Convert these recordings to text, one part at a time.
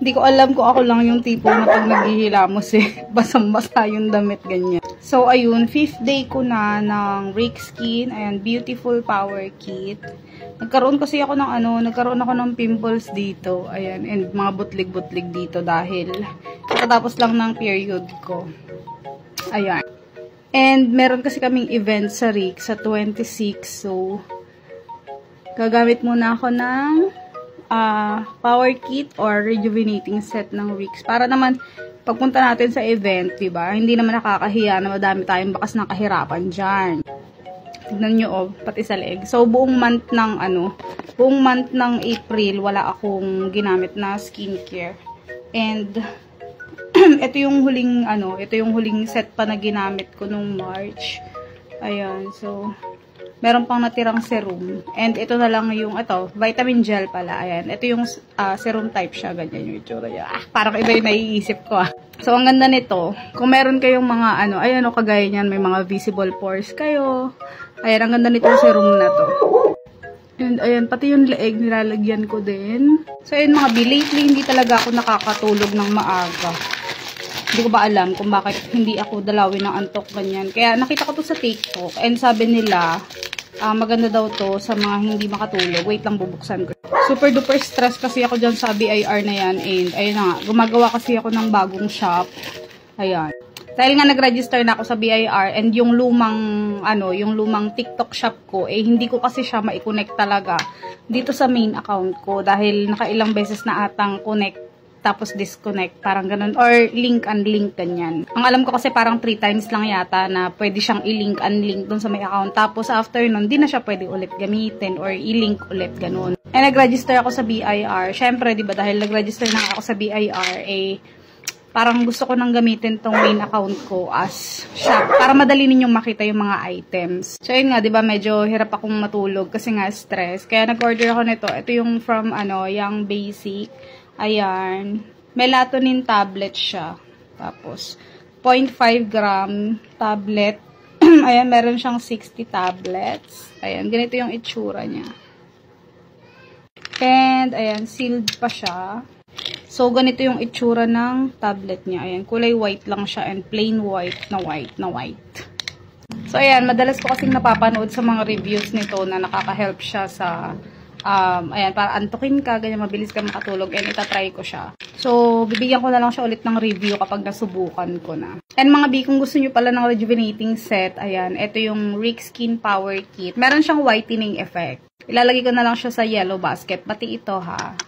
Hindi ko alam kung ako lang yung tipo na pag naghihilamos basang-basa yung damit, ganyan. So, ayun, 5th day ko na ng Rake Skin. Ayan, Beautiful Power Kit. Nagkaroon kasi ako ng nagkaroon ako ng pimples dito. Ayan, and mga butlig-butlig dito dahil katapos lang ng period ko. Ayan. And meron kasi kaming event sa Rake sa 26. So, gagamit muna ako ng power kit or rejuvenating set ng Rix para naman pagpunta natin sa event, diba? Hindi naman nakakahiya na madami tayong bakas ng kahirapan dyan. Tignan nyo, oh, pati sa leeg. So, buong month ng April, wala akong ginamit na skincare. And, ito yung huling set pa na ginamit ko nung March. Ayan, so, meron pang natirang serum. And ito na lang yung, vitamin gel pala. Ayan. Ito yung serum type siya. Ganyan yung itsura niya. Parang iba yung naiisip ko. So, ang ganda nito. Kung meron kayong mga, ayan o, kagaya niyan, may mga visible pores kayo. Ayan, ang ganda nito serum na to. And ayan, pati yung leeg, nilalagyan ko din. So, ayan mga lately, hindi talaga ako nakakatulog ng maaga. Hindi ko ba alam kung bakit hindi ako dalawin ng antok ganyan. Kaya nakita ko to sa TikTok. And sabi nila, maganda daw to sa mga hindi makatulog. Wait lang, bubuksan ko. Super duper stress kasi ako dyan sa BIR na yan. And ayun na nga, gumagawa kasi ako ng bagong shop. Ayan. Dahil nga nag-register na ako sa BIR and yung lumang TikTok shop ko, hindi ko kasi siya ma-connect talaga dito sa main account ko. Dahil nakailang beses na atang connect tapos disconnect, parang ganun, or link unlink, ganyan. Ang alam ko kasi parang 3 times lang yata na pwede siyang i-link unlink dun sa may account, tapos after nun, di na siya pwede ulit gamitin or i-link ulit, ganun. And nag-register ako sa BIR, syempre, di ba, dahil nag-register na ako sa BIR, parang gusto ko nang gamitin tong main account ko as shop, para madali ninyong makita yung mga items. So, yun nga, di ba, medyo hirap akong matulog kasi nga stress, kaya nag-order ako nito. Ito yung from, Young Basic. Ayan. Melatonin tablet siya. Tapos, 0.5 gram tablet. Ayan, meron siyang 60 tablets. Ayan, ganito yung itsura niya. And, ayan, sealed pa siya. So, ganito yung itsura ng tablet niya. Ayan, kulay white lang siya and plain white na white. So, ayan, madalas ko kasing napapanood sa mga reviews nito na nakaka-help siya sa ayan, para antukin ka, ganyan, mabilis ka makatulog, and itatry ko siya. So, bibigyan ko na lang siya ulit ng review kapag nasubukan ko na. And mga B, kung gusto nyo pala ng rejuvenating set, ayan, ito yung Rake Skin Power Kit. Meron siyang whitening effect. Ilalagay ko na lang siya sa yellow basket, pati ito ha.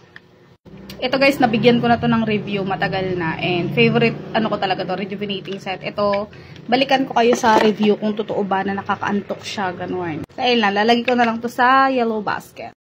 Ito guys, nabigyan ko na to ng review, matagal na, and favorite, ko talaga to, rejuvenating set. Ito, balikan ko kayo sa review kung totoo ba na nakakaantok siya, ganun. So, ayun lang, lalagay ko na lang to sa yellow basket.